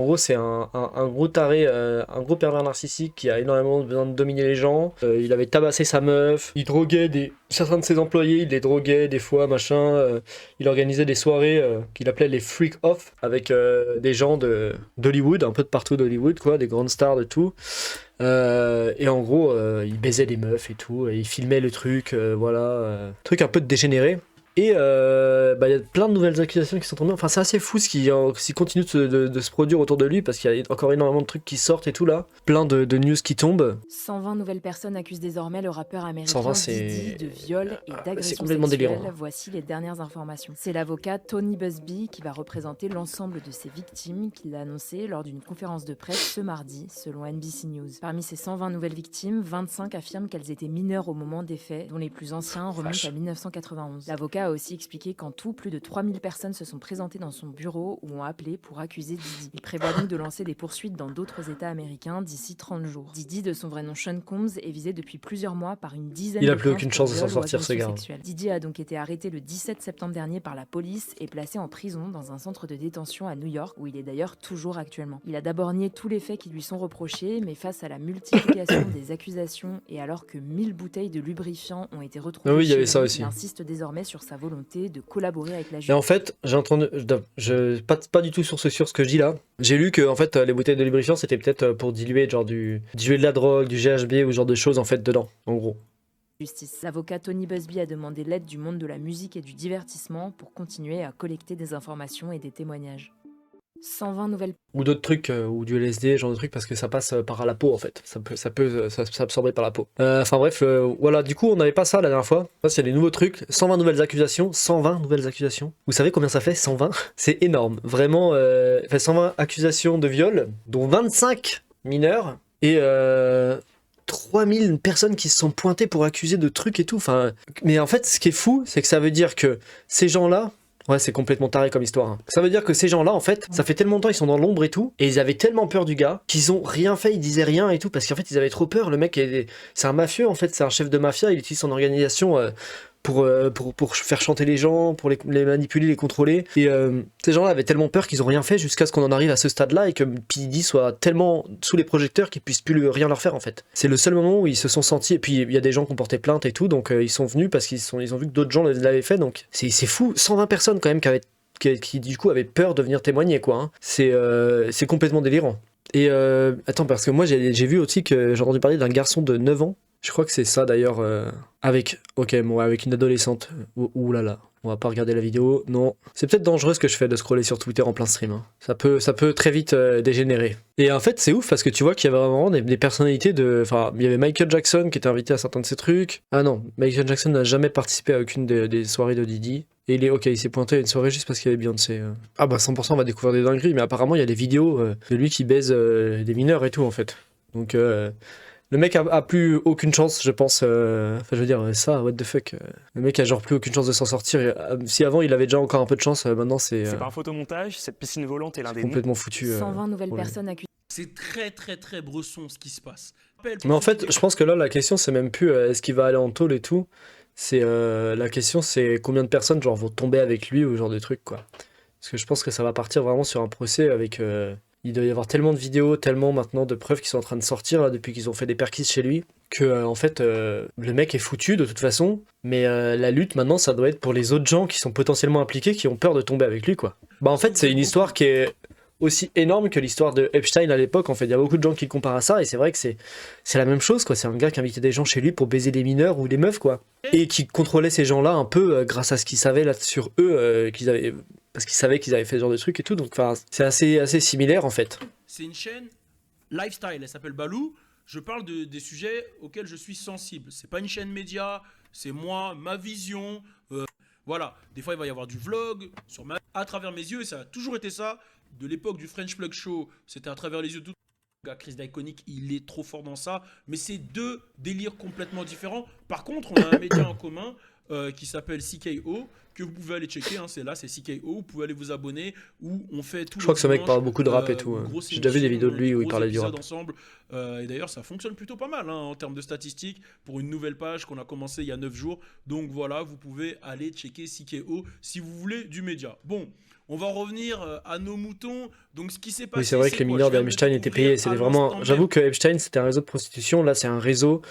En gros, c'est un gros taré, un gros pervers narcissique qui a énormément besoin de dominer les gens. Il avait tabassé sa meuf, il droguait certains de ses employés, il les droguait des fois, machin. Il organisait des soirées qu'il appelait les freak off avec des gens d'Hollywood, un peu de partout d'Hollywood, quoi, des grandes stars de tout. Et en gros, il baisait des meufs et tout, et il filmait le truc, voilà. Truc un peu de dégénéré. Et bah, il y a plein de nouvelles accusations qui sont tombées. Enfin, c'est assez fou ce qui continue de se produire autour de lui parce qu'il y a encore énormément de trucs qui sortent et tout là. Plein de news qui tombent. 120 nouvelles personnes accusent désormais le rappeur 120, américain Diddy de viol et c'est d'agression complètement sexuelle. délirant. Voici les dernières informations. C'est l'avocat Tony Busby qui va représenter l'ensemble de ses victimes qu'il a annoncé lors d'une conférence de presse ce mardi, selon NBC News. Parmi ces 120 nouvelles victimes, 25 affirment qu'elles étaient mineures au moment des faits, dont les plus anciens remontent à 1991. L'avocat a aussi expliqué qu'en tout, plus de 3000 personnes se sont présentées dans son bureau ou ont appelé pour accuser Diddy. Il prévoit donc de lancer des poursuites dans d'autres États américains d'ici 30 jours. Diddy, de son vrai nom Sean Combs, est visé depuis plusieurs mois par une dizaine Il de a plus plaintes aucune pour chance de s'en viol ou sortir, ce agression gars. sexuelle. Diddy a donc été arrêté le 17 septembre dernier par la police et placé en prison dans un centre de détention à New York, où il est d'ailleurs toujours actuellement. Il a d'abord nié tous les faits qui lui sont reprochés, mais face à la multiplication des accusations et alors que 1000 bouteilles de lubrifiant ont été retrouvées Ah oui, il y chez avait ça lui, aussi. il insiste désormais sur sa volonté de collaborer avec la Et justice. en fait, j'ai entendu, pas du tout sur ce que je dis là. J'ai lu que en fait les bouteilles de lubrifiant c'était peut-être pour diluer diluer de la drogue, du GHB ou ce genre de choses en fait dedans, en gros. L'avocat Tony Busby a demandé l'aide du monde de la musique et du divertissement pour continuer à collecter des informations et des témoignages. 120 nouvelles. Ou d'autres trucs, ou du LSD, genre de trucs, parce que ça passe par la peau en fait. Ça s'absorber par la peau. Enfin bref, voilà, du coup on n'avait pas ça la dernière fois. Ça c'est les nouveaux trucs. 120 nouvelles accusations. 120 nouvelles accusations. Vous savez combien ça fait 120? C'est énorme. Vraiment, fait 120 accusations de viol, dont 25 mineurs. Et 3000 personnes qui se sont pointées pour accuser de trucs et tout. Enfin, mais en fait, ce qui est fou, c'est que ça veut dire que ces gens-là, ouais, c'est complètement taré comme histoire. Hein. Ça veut dire que ces gens-là, en fait, ça fait tellement longtemps, ils sont dans l'ombre et tout, et ils avaient tellement peur du gars, qu'ils ont rien fait, ils disaient rien et tout, parce qu'en fait, ils avaient trop peur. Le mec, c'est un mafieux, en fait, c'est un chef de mafia, il utilise son organisation pour faire chanter les gens, pour les manipuler, les contrôler. Et ces gens-là avaient tellement peur qu'ils ont rien fait jusqu'à ce qu'on en arrive à ce stade-là et que P.D.D. soit tellement sous les projecteurs qu'ils puissent plus rien leur faire en fait. C'est le seul moment où ils se sont sentis. Et puis il y a des gens qui ont porté plainte et tout, donc ils sont venus parce ils ont vu que d'autres gens l'avaient fait. Donc c'est fou, 120 personnes quand même qui du coup avaient peur de venir témoigner quoi. Hein. C'est complètement délirant. Et attends, parce que moi j'ai vu aussi que j'ai entendu parler d'un garçon de 9 ans. Je crois que c'est ça d'ailleurs. Avec une adolescente. Ouh là là. On va pas regarder la vidéo. Non. C'est peut-être dangereux ce que je fais de scroller sur Twitter en plein stream. Hein. Ça peut très vite dégénérer. Et en fait, c'est ouf parce que tu vois qu'il y avait vraiment des personnalités de. Enfin, il y avait Michael Jackson qui était invité à certains de ces trucs. Ah non, Michael Jackson n'a jamais participé à aucune des soirées de Diddy. Et il s'est pointé à une soirée juste parce qu'il y avait Beyoncé. Ah bah 100% on va découvrir des dingueries, mais apparemment il y a des vidéos de lui qui baise des mineurs et tout en fait. Donc le mec a plus aucune chance, je pense. Enfin, je veux dire, ça, what the fuck. Le mec a genre plus aucune chance de s'en sortir. Si avant il avait déjà encore un peu de chance, maintenant c'est C'est par photomontage, cette piscine volante est l'un des complètement foutu. 120 nouvelles pour lui. personnes accusées. C'est très bresson ce qui se passe. Mais en fait, je pense que là, la question, c'est même plus est-ce qu'il va aller en tôle et tout. C'est la question, c'est combien de personnes genre vont tomber avec lui ou genre de trucs quoi. Parce que je pense que ça va partir vraiment sur un procès avec. Il doit y avoir tellement de vidéos, tellement maintenant de preuves qui sont en train de sortir là, depuis qu'ils ont fait des perquis chez lui, que en fait le mec est foutu de toute façon. Mais la lutte maintenant, ça doit être pour les autres gens qui sont potentiellement impliqués, qui ont peur de tomber avec lui quoi. Bah en fait, c'est une histoire qui est aussi énorme que l'histoire de Epstein à l'époque. En fait, il y a beaucoup de gens qui le comparent à ça, et c'est vrai que c'est la même chose quoi. C'est un gars qui invitait des gens chez lui pour baiser des mineurs ou des meufs quoi, et qui contrôlait ces gens-là un peu grâce à ce qu'il savait là sur eux parce qu'il savait qu'ils avaient fait ce genre de trucs et tout. Donc enfin, c'est assez similaire en fait. C'est une chaîne lifestyle, elle s'appelle Balou. Je parle des sujets auxquels je suis sensible. C'est pas une chaîne média, c'est moi, ma vision. Voilà, des fois il va y avoir du vlog à travers mes yeux, et ça a toujours été ça. De l'époque du French Plug Show, c'était à travers les yeux de tout. Le gars Chris d'Iconic, il est trop fort dans ça. Mais c'est deux délires complètement différents. Par contre, on a un média en commun. qui s'appelle CKO, que vous pouvez aller checker, hein, c'est là, c'est CKO, vous pouvez aller vous abonner, où on fait tout. Je crois que ce mec parle beaucoup de rap et tout. J'ai déjà vu des vidéos de lui où il parlait du rap. Ensemble, et d'ailleurs, ça fonctionne plutôt pas mal hein, en termes de statistiques pour une nouvelle page qu'on a commencé il y a 9 jours. Donc voilà, vous pouvez aller checker CKO si vous voulez du média. Bon, on va revenir à nos moutons. Donc ce qui s'est passé. Oui, c'est vrai que les mineurs d'Epstein étaient payés. C'était vraiment. J'avoue que Epstein, c'était un réseau de prostitution. Là, c'est un réseau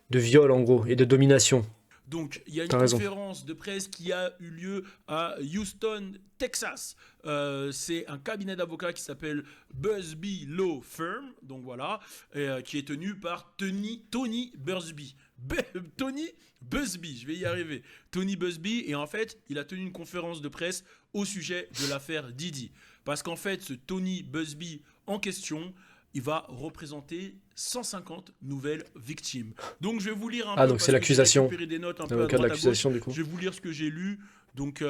de viol en gros et de domination. Donc, il y a une conférence de presse qui a eu lieu à Houston, Texas. C'est un cabinet d'avocats qui s'appelle Busby Law Firm, donc voilà, qui est tenu par Tony Busby. Tony Busby, je vais y arriver. Tony Busby, et en fait, il a tenu une conférence de presse au sujet de l'affaire Diddy. Parce qu'en fait, ce Tony Busby en question, il va représenter 150 nouvelles victimes. Donc je vais vous lire un peu. Ah, donc c'est l'accusation. L'avocat de l'accusation, du coup. Je vais vous lire ce que j'ai lu. Donc,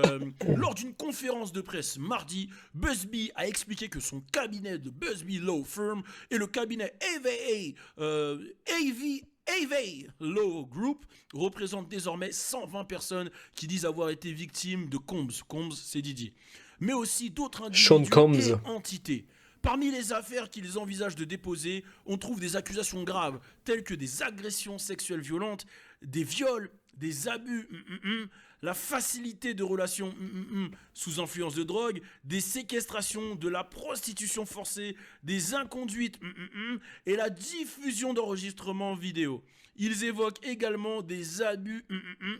lors d'une conférence de presse mardi, Busby a expliqué que son cabinet de Busby Law Firm et le cabinet AV Law Group représentent désormais 120 personnes qui disent avoir été victimes de Combs. Combs, c'est Diddy. Mais aussi d'autres individus et entités. Parmi les affaires qu'ils envisagent de déposer, on trouve des accusations graves, telles que des agressions sexuelles violentes, des viols, des abus, la facilité de relations sous influence de drogue, des séquestrations, de la prostitution forcée, des inconduites et la diffusion d'enregistrements vidéo. Ils évoquent également des abus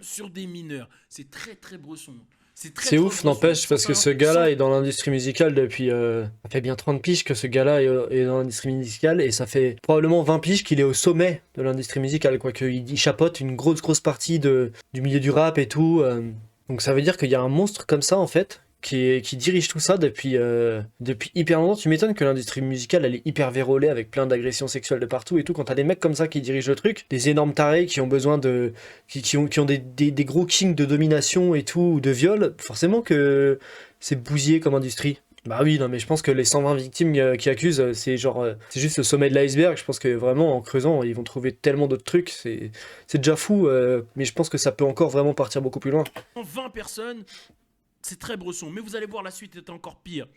sur des mineurs. C'est très très bresson. C'est ouf, n'empêche, parce que ce gars-là est dans l'industrie musicale depuis... ça fait bien 30 piges que ce gars-là est dans l'industrie musicale, et ça fait probablement 20 piges qu'il est au sommet de l'industrie musicale, quoi, qu'il chapeaute une grosse partie du milieu du rap et tout. Donc ça veut dire qu'il y a un monstre comme ça, en fait, qui dirige tout ça depuis hyper longtemps. Tu m'étonnes que l'industrie musicale, elle est hyper vérolée avec plein d'agressions sexuelles de partout et tout. Quand t'as des mecs comme ça qui dirigent le truc, des énormes tarés qui ont besoin de... qui ont des gros kings de domination et tout, ou de viol, forcément que c'est bousillé comme industrie. Bah oui, non mais je pense que les 120 victimes qui accusent, c'est juste le sommet de l'iceberg. Je pense que vraiment en creusant, ils vont trouver tellement d'autres trucs. C'est déjà fou, mais je pense que ça peut encore vraiment partir beaucoup plus loin. 20 personnes... C'est très bresson, mais vous allez voir, la suite est encore pire.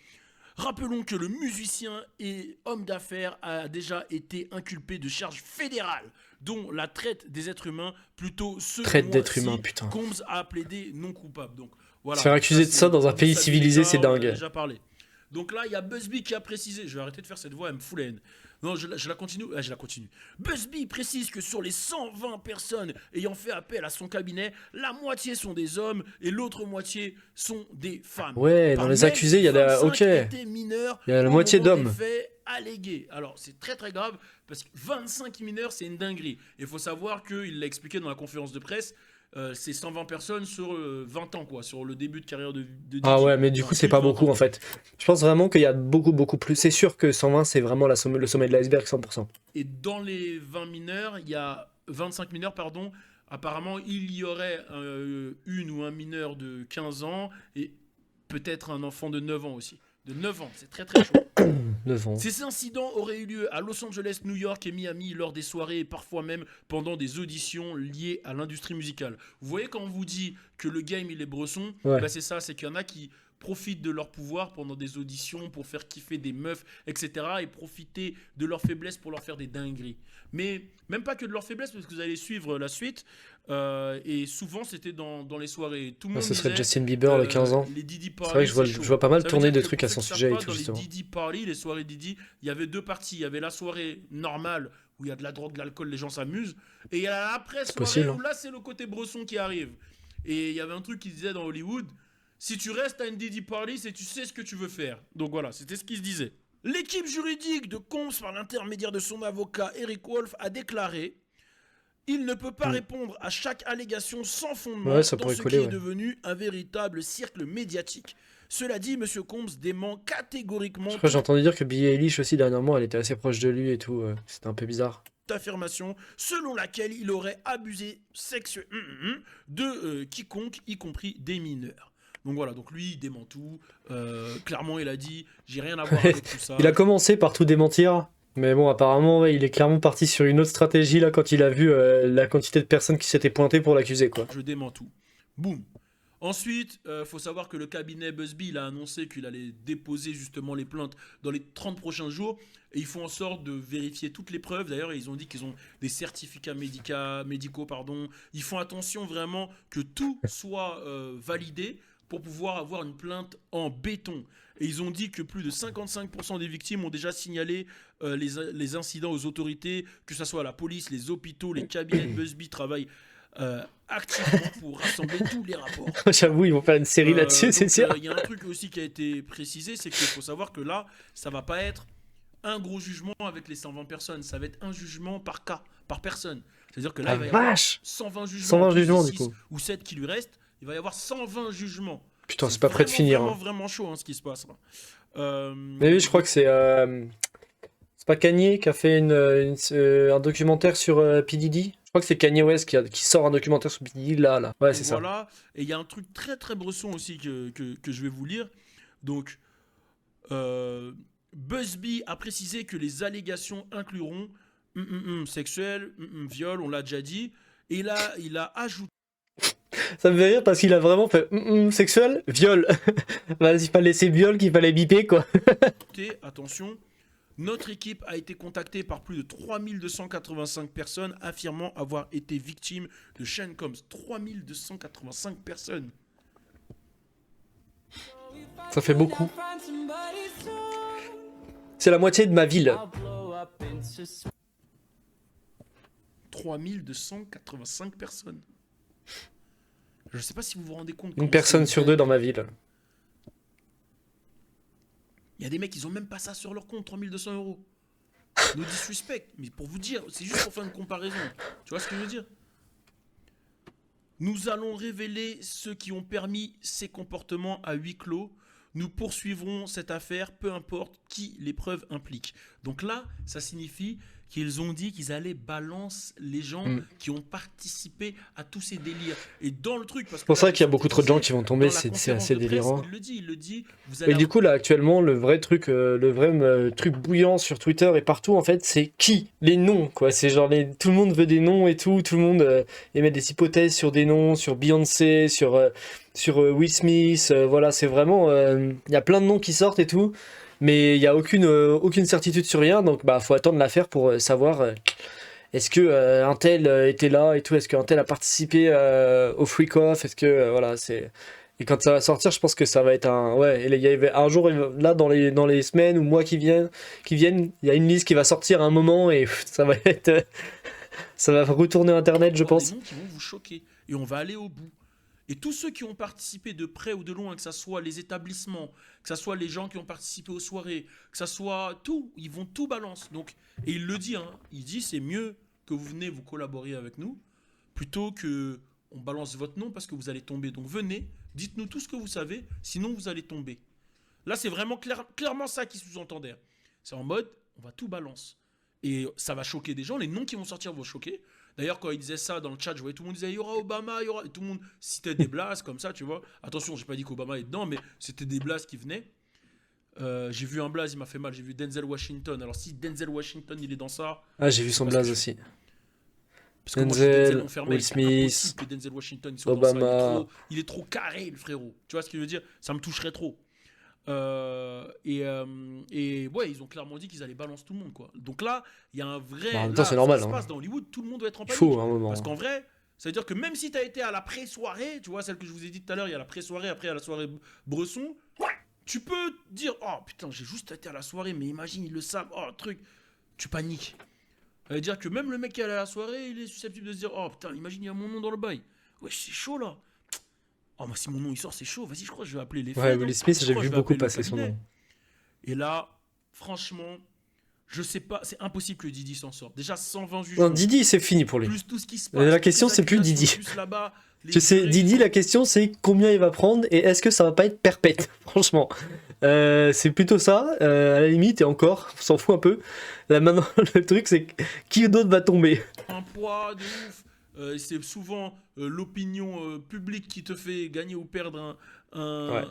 Rappelons que le musicien et homme d'affaires a déjà été inculpé de charges fédérales, dont la traite des êtres humains, plutôt ce traite d'êtres humains, putain. Combs a plaidé non coupable. Donc, voilà. Se faire accuser de ça dans un pays civilisé, c'est dingue. On a déjà parlé. Donc là, il y a Busby qui a précisé, je vais arrêter de faire cette voix, elle me fout la haine. Non, je la continue. Je la continue. Busby précise que sur les 120 personnes ayant fait appel à son cabinet, la moitié sont des hommes et l'autre moitié sont des femmes. Ouais, dans les accusés, il y a la... Ok. Il y a la moitié d'hommes. Allégués. Alors, c'est très très grave parce que 25 mineurs, c'est une dinguerie. Il faut savoir qu'il l'a expliqué dans la conférence de presse. C'est 120 personnes sur 20 ans, quoi, sur le début de carrière de Diddy. Ah ouais, mais du coup, c'est pas beaucoup en fait. Je pense vraiment qu'il y a beaucoup plus. C'est sûr que 120, c'est vraiment le sommet de l'iceberg, 100%. Et dans les 20 mineurs, il y a 25 mineurs, pardon. Apparemment, il y aurait une ou un mineur de 15 ans et peut-être un enfant de 9 ans aussi. De 9 ans, c'est très très chaud. 9 ans. Ces incidents auraient eu lieu à Los Angeles, New York et Miami lors des soirées et parfois même pendant des auditions liées à l'industrie musicale. Vous voyez quand on vous dit que le game il est bresson, ouais. Bah c'est ça, c'est qu'il y en a qui profitent de leur pouvoir pendant des auditions pour faire kiffer des meufs, etc. et profiter de leur faiblesse pour leur faire des dingueries. Mais même pas que de leur faiblesse, parce que vous allez suivre la suite. Et souvent, c'était dans les soirées. Tout le monde ce serait disait, Justin Bieber, le 15 ans. Les Diddy Party, c'est vrai que je vois pas mal tourner de trucs à son sujet et tout, justement. Les Diddy Party, les soirées Diddy, il y avait deux parties. Il y avait la soirée normale, où il y a de la drogue, de l'alcool, les gens s'amusent. Et il y a l'après-soirée, où là, c'est le côté bresson qui arrive. Et il y avait un truc qui disait dans Hollywood, si tu restes à une Diddy Party, c'est tu sais ce que tu veux faire. Donc voilà, c'était ce qui se disait. L'équipe juridique de Combs, par l'intermédiaire de son avocat Eric Wolf, a déclaré « Il ne peut pas répondre à chaque allégation sans fondement dans ce qui est devenu un véritable cercle médiatique. » Cela dit, M. Combs dément catégoriquement... Je crois que j'ai entendu dire que Billie Eilish aussi, dernièrement, elle était assez proche de lui et tout. C'était un peu bizarre. Affirmation selon laquelle il aurait abusé sexuellement de quiconque, y compris des mineurs. Donc voilà, donc lui il dément tout, clairement il a dit j'ai rien à voir avec tout ça. Il a commencé par tout démentir, mais bon apparemment ouais, il est clairement parti sur une autre stratégie là quand il a vu la quantité de personnes qui s'étaient pointées pour l'accuser quoi. Je dément tout. Boum. Ensuite, faut savoir que le cabinet Busby il a annoncé qu'il allait déposer justement les plaintes dans les 30 prochains jours. Et ils font en sorte de vérifier toutes les preuves. D'ailleurs, ils ont dit qu'ils ont des certificats médicaux. Ils font attention vraiment que tout soit validé pour pouvoir avoir une plainte en béton. Et ils ont dit que plus de 55% des victimes ont déjà signalé les incidents aux autorités, que ce soit la police, les hôpitaux, les cabinets de Busby travaillent activement pour rassembler tous les rapports. J'avoue, ils vont faire une série là-dessus, c'est sûr. Il y a un truc aussi qui a été précisé, c'est qu'il faut savoir que là, ça va pas être un gros jugement avec les 120 personnes, ça va être un jugement par cas, par personne. C'est-à-dire que là, Ah, il va y avoir vache 120 jugements, 120 plus jugements, les du 6 coup. ou 7 qui lui restent, il va y avoir 120 jugements. Putain, c'est pas prêt de finir. Vraiment, Hein. vraiment chaud ce qui se passe là. Mais oui, je crois que c'est... c'est pas Kanye qui a fait un documentaire sur P. Diddy? Je crois que c'est Kanye West qui sort un documentaire sur P. Diddy là. Ouais, c'est ça. Voilà, et il y a un truc très très bresson aussi que je vais vous lire. Donc, Busby a précisé que les allégations incluront sexuel, viol, on l'a déjà dit. Et là, il a ajouté, Ça me fait rire parce qu'il a vraiment fait sexuel, viol. Vas-y, fallait laisser viol qu'il fallait biper, quoi. attention, notre équipe a été contactée par plus de 3285 personnes affirmant avoir été victimes de Sean Combs. 3285 personnes. Ça fait beaucoup. C'est la moitié de ma ville. 3285 personnes. Je ne sais pas si vous vous rendez compte. Une comment personne c'est- sur deux dans ma ville. Il y a des mecs, ils ont même pas ça sur leur compte, 3200 €. No disrespect. Mais pour vous dire, c'est juste pour faire une comparaison. Tu vois ce que je veux dire? Nous allons révéler ceux qui ont permis ces comportements à huis clos. Nous poursuivrons cette affaire, peu importe qui les preuves impliquent. Donc là, ça signifie qu'ils ont dit qu'ils allaient balancer les gens qui ont participé à tous ces délires. Et dans le truc, parce que C'est pour là, ça ils qu'il y a sont beaucoup trop de gens précisés, qui vont tomber, dans la c'est conférence assez de presse, délirant. il le dit, vous allez Et du coup, là, actuellement, le vrai truc bouillant sur Twitter et partout, en fait, c'est qui? Les noms, quoi. C'est genre, tout le monde veut des noms et tout le monde émet des hypothèses sur des noms, sur Beyoncé, sur Will Smith, voilà, c'est vraiment... Il y a plein de noms qui sortent et tout, mais il n'y a aucune certitude sur rien, donc bah faut attendre l'affaire pour savoir est-ce que un tel était là et tout, est-ce qu'un tel a participé au freak-off, est-ce que... voilà, c'est... Et quand ça va sortir, je pense que ça va être un... Ouais, et il y avait un jour, là, dans les semaines ou mois qui viennent, il y a une liste qui va sortir à un moment et ça va être... ça va retourner Internet, je avoir pense. des noms qui vont vous choquer. Et on va aller au bout. Et tous ceux qui ont participé de près ou de loin, que ce soit les établissements, que ce soit les gens qui ont participé aux soirées, que ce soit tout, ils vont tout balancer. Donc, et il le dit, hein, il dit c'est mieux que vous venez vous collaborer avec nous, plutôt que on balance votre nom parce que vous allez tomber. Donc venez, dites-nous tout ce que vous savez, sinon vous allez tomber. Là, c'est vraiment clairement ça qui sous-entendait. C'est en mode, on va tout balancer. Et ça va choquer des gens, les noms qui vont sortir vont choquer. D'ailleurs, quand il disait ça dans le chat, je voyais tout le monde disait il y aura Obama, il y aura. Et tout le monde citait des blases comme ça, tu vois. Attention, j'ai pas dit qu'Obama est dedans, mais c'était des blases qui venaient. J'ai vu un blaze, il m'a fait mal. J'ai vu Denzel Washington. Alors, si Denzel Washington il est dans ça. Ah, j'ai vu son parce que blaze je- aussi. Parce que moi, je suis Denzel, Denzel enfermé. Will C'est Smith, impossible que Denzel Washington il soit Obama. dans ça. Il est trop carré, le frérot. Tu vois ce que je veux dire? Ça me toucherait trop. Et ouais, ils ont clairement dit qu'ils allaient balancer tout le monde, quoi. Donc là, il y a un vrai. Bah, en même là, temps, c'est normal, Ce qui se hein. passe dans Hollywood, tout le monde doit être en Il panique. faut, à un moment. Parce qu'en vrai, ça veut dire que même si tu as été à la pré-soirée, tu vois, celle que je vous ai dit tout à l'heure, il y a la pré-soirée, après il y a la soirée Bresson, tu peux dire, oh putain, j'ai juste été à la soirée, mais imagine, ils le savent, oh truc, tu paniques. Ça veut dire que même le mec qui est allé à la soirée, il est susceptible de se dire, oh putain, imagine, il y a mon nom dans le bail. Ouais, c'est chaud là. Oh, moi, si mon nom il sort, c'est chaud, vas-y, je crois que je vais appeler les Ouais, flics, Will hein. Smith, Je j'ai crois vu que je vais beaucoup appeler le passer son cabinet. nom. Et là, franchement, je sais pas, c'est impossible que Didi s'en sorte. Déjà 120 jugements. Non, Didi, c'est fini pour lui. Plus tout ce qui se La passe. question, toutes les c'est plus accusations, Didi. plus là-bas, les Je sais, jurés, Didi, la question c'est combien il va prendre et est-ce que ça va pas être perpète, franchement. C'est plutôt ça, à la limite, et encore, on s'en fout un peu. Là maintenant, le truc c'est qui d'autre va tomber. un poids de ouf. C'est souvent l'opinion publique qui te fait gagner ou perdre Ouais.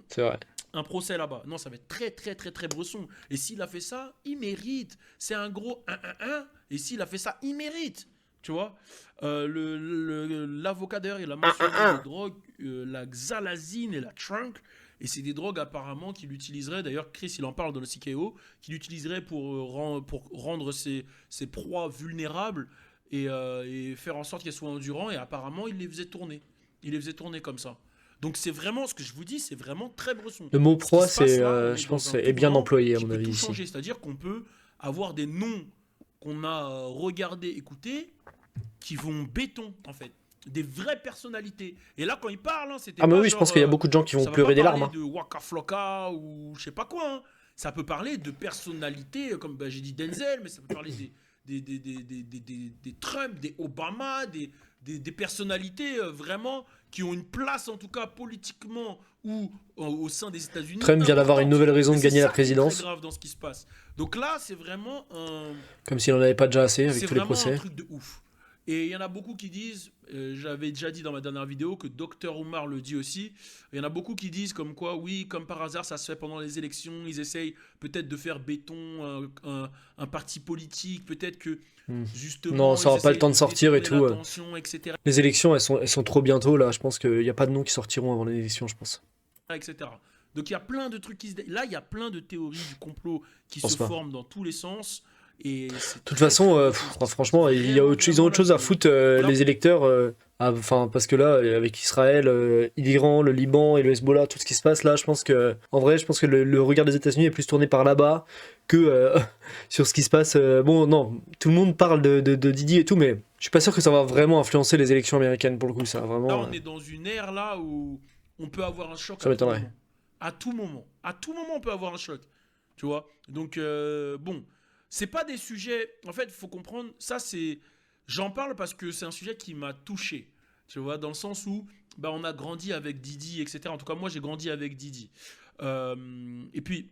C'est vrai. un procès là-bas. Non, ça va être très, très, très, très bresson. Et s'il a fait ça, il mérite. C'est un gros 1-1-1. Et s'il a fait ça, il mérite. tu vois. L'avocat d'ailleurs, il a mentionné des drogues, la xalazine et la trunk. Et c'est des drogues apparemment qu'il utiliserait, d'ailleurs Chris il en parle dans le CKO, qu'il utiliserait pour rendre ses proies vulnérables et faire en sorte qu'elles soient endurants. Et apparemment il les faisait tourner. Il les faisait tourner comme ça. Donc c'est vraiment, ce que je vous dis, c'est vraiment très bresson. Le mot Ce qui proie, se passe c'est, là, on je est pense, dans un est bien tournant employé à qui mon peut avis tout ici. changer. C'est-à-dire qu'on peut avoir des noms qu'on a regardés, écoutés, qui vont béton en fait. Des vraies personnalités. Et là, quand il parle, hein, c'était Ah, mais pas oui, je genre, pense qu'il y a beaucoup de gens qui vont ça va pleurer pas des larmes. parler de Waka Flocka ou je sais pas quoi. Hein. Ça peut parler de personnalités, comme bah, j'ai dit Denzel, mais ça peut parler des Trump, des Obama, des personnalités vraiment qui ont une place, en tout cas politiquement ou au sein des États-Unis. Trump vient d'avoir une nouvelle raison de gagner la C'est présidence. très grave dans ce qui se passe. Donc là, c'est vraiment Comme s'il n'en avait pas déjà assez avec c'est tous les vraiment un procès. truc de ouf. Et il y en a beaucoup qui disent, j'avais déjà dit dans ma dernière vidéo que Dr Omar le dit aussi, il y en a beaucoup qui disent comme quoi, oui, comme par hasard, ça se fait pendant les élections, ils essayent peut-être de faire béton un parti politique, peut-être que justement... Non, ça ils aura pas le essayent temps de sortir et détourner tout. l'attention, etc., Les élections, elles sont trop bientôt là. Je pense qu'il n'y a pas de noms qui sortiront avant les élections, je pense. etc. Donc il y a plein de trucs qui se... Là, il y a plein de théories du complot qui pense se pas. forment dans tous les sens. Et De toute façon, franchement, ils ont autre chose à foutre, Voilà. les électeurs. Enfin, parce que là, avec Israël, l'Iran, le Liban et le Hezbollah, tout ce qui se passe là, je pense que, en vrai, je pense que le regard des États-Unis est plus tourné par là-bas que sur ce qui se passe. Bon, non, tout le monde parle de Didi et tout, mais je suis pas sûr que ça va vraiment influencer les élections américaines pour le coup. Ça va vraiment. Là, on est dans une ère là où on peut avoir un choc Ça m'étonnerait. moment. À tout moment. À tout moment, on peut avoir un choc. Tu vois. Donc, bon. C'est pas des sujets... En fait, il faut comprendre... Ça, c'est... J'en parle parce que c'est un sujet qui m'a touché. Tu vois, dans le sens où bah, on a grandi avec Didi, etc. En tout cas, moi, j'ai grandi avec Didi. Et puis,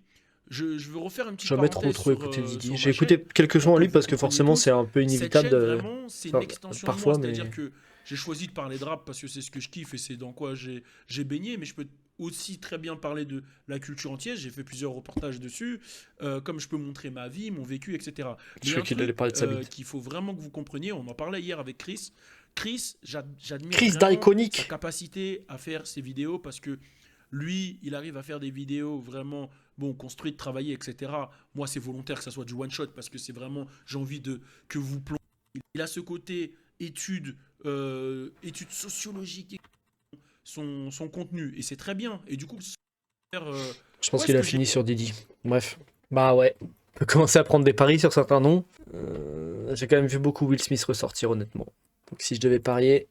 je veux refaire une petite Jamais trop parenthèse écouté sur Didi. ma J'ai écouté chaîne. quelques sons à lui Pour que parce vous que compreniez forcément tous. c'est un peu Cette inévitable chaîne, de. vraiment, c'est une Enfin, extension parfois, de moi. mais- C'est-à-dire que j'ai choisi de parler de rap parce que c'est ce que je kiffe et c'est dans quoi j'ai baigné. Mais je peux aussi très bien parler de la culture entière. J'ai fait plusieurs reportages dessus. Comme je peux montrer ma vie, mon vécu, etc. Je Mais sais un qu'il truc, allait parler de sa bite. qu'il faut vraiment que vous compreniez. On en parlait hier avec Chris. Chris, j'admire Chris vraiment d'Iconic. sa capacité à faire ses vidéos parce que lui, il arrive à faire des vidéos vraiment bon, construites, travaillées, etc. Moi, c'est volontaire que ça soit du one shot parce que c'est vraiment, j'ai envie que vous plongez. Il a ce côté études sociologiques, son contenu et c'est très bien. Et du coup, Je pense Ouais, qu'il ce a que fini j'ai- sur Didi. Bref. Bah ouais. On peut commencer à prendre des paris sur certains noms. J'ai quand même vu beaucoup Will Smith ressortir, honnêtement. Donc si je devais parier,